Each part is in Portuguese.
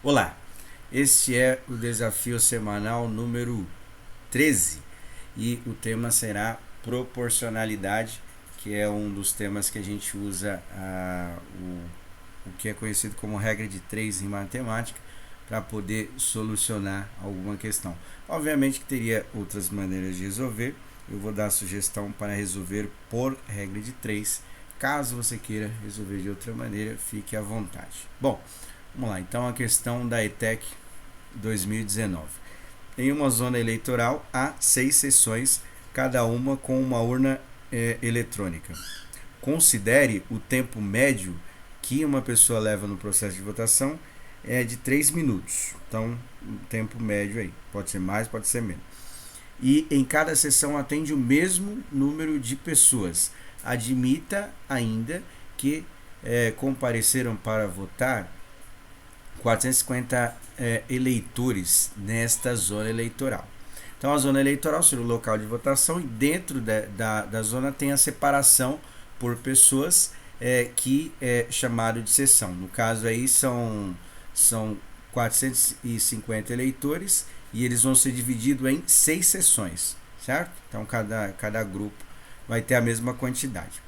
Olá, este é o desafio semanal número 13 e o tema será proporcionalidade, que é um dos temas que a gente usa o que é conhecido como regra de 3 em matemática para poder solucionar alguma questão. Obviamente que teria outras maneiras de resolver, eu vou dar a sugestão para resolver por regra de 3. Caso você queira resolver de outra maneira, fique à vontade. Bom, vamos lá, então a questão da ETEC 2019. Em uma zona eleitoral há 6 sessões, cada uma com uma urna eletrônica. Considere o tempo médio que uma pessoa leva no processo de votação é de 3 minutos. Então, o tempo médio aí, pode ser mais, pode ser menos. E em cada sessão atende o mesmo número de pessoas. Admita ainda que compareceram para votar 450 eleitores nesta zona eleitoral. Então, a zona eleitoral seria o local de votação e dentro da zona tem a separação por pessoas que é chamado de sessão. No caso aí são 450 eleitores e eles vão ser divididos em 6 sessões, certo? Então, cada grupo vai ter a mesma quantidade.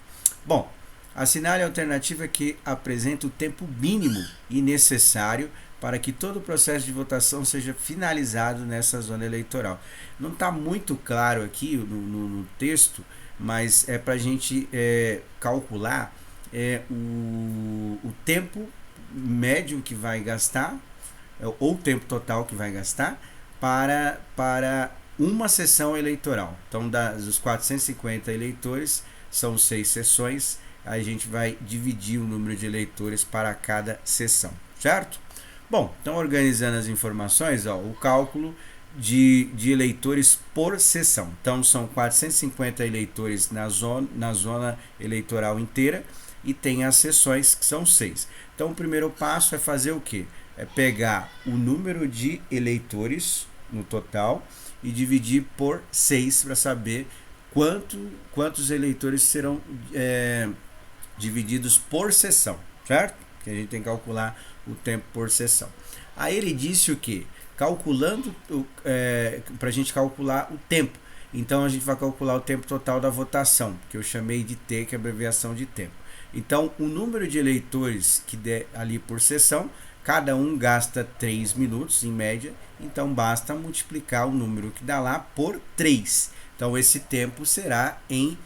Bom, assinale a alternativa que apresenta o tempo mínimo e necessário para que todo o processo de votação seja finalizado nessa zona eleitoral. Não está muito claro aqui no texto, mas é para a gente calcular o tempo médio que vai gastar, ou o tempo total que vai gastar, para uma sessão eleitoral. Então, dos 450 eleitores, são 6 sessões, a gente vai dividir o número de eleitores para cada sessão, certo? Bom, então organizando as informações, o cálculo de eleitores por sessão. Então são 450 eleitores na zona eleitoral inteira e tem as sessões que são 6. Então o primeiro passo é fazer o quê? É pegar o número de eleitores no total e dividir por 6 para saber quantos eleitores serão divididos por sessão, certo? Que a gente tem que calcular o tempo por sessão. Aí ele disse o que? Calculando para a gente calcular o tempo. Então a gente vai calcular o tempo total da votação, que eu chamei de T, que é a abreviação de tempo. Então o número de eleitores que der ali por sessão, cada um gasta 3 minutos em média, então basta multiplicar o número que dá lá por 3. Então esse tempo será em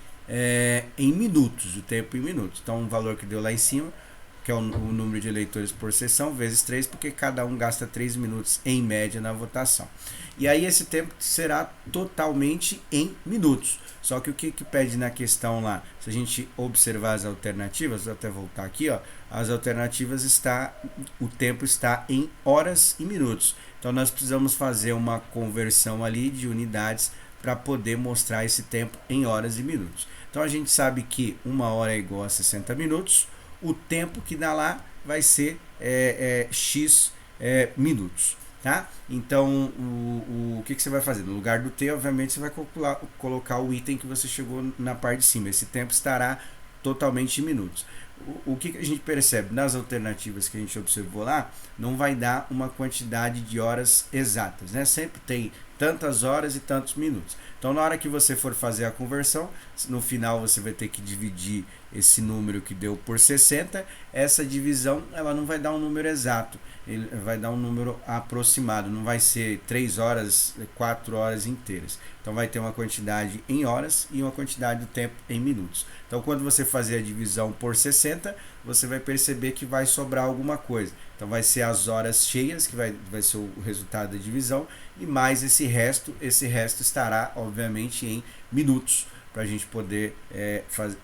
minutos, o tempo em minutos. Então o valor que deu lá em cima, que é o número de eleitores por sessão, vezes 3, porque cada um gasta 3 minutos em média na votação. E aí esse tempo será totalmente em minutos. Só que o que pede na questão lá, se a gente observar as alternativas, vou até voltar aqui, as alternativas o tempo está em horas e minutos. Então nós precisamos fazer uma conversão ali de unidades para poder mostrar esse tempo em horas e minutos. Então a gente sabe que 1 hora é igual a 60 minutos, o tempo que dá lá vai ser x minutos, tá? Então o que você vai fazer? No lugar do t, obviamente você vai colocar o item que você chegou na parte de cima. Esse tempo estará totalmente em minutos. O que a gente percebe nas alternativas que a gente observou lá, não vai dar uma quantidade de horas exatas, né? Sempre tem tantas horas e tantos minutos. Então, na hora que você for fazer a conversão, no final você vai ter que dividir esse número que deu por 60. Essa divisão, ela não vai dar um número exato, ele vai dar um número aproximado, não vai ser 3 horas, 4 horas inteiras. Então vai ter uma quantidade em horas e uma quantidade do tempo em minutos. Então quando você fazer a divisão por 60, você vai perceber que vai sobrar alguma coisa. Então vai ser as horas cheias, que vai ser o resultado da divisão, e mais esse resto estará obviamente em minutos, para a gente poder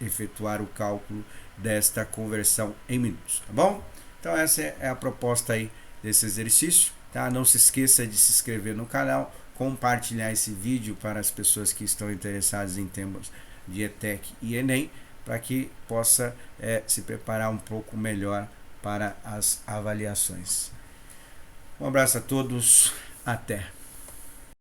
efetuar o cálculo desta conversão em minutos, tá bom? Então essa é a proposta aí desse exercício, tá? Não se esqueça de se inscrever no canal, compartilhar esse vídeo para as pessoas que estão interessadas em temas de ETEC e ENEM, para que possa se preparar um pouco melhor para as avaliações. Um abraço a todos, até!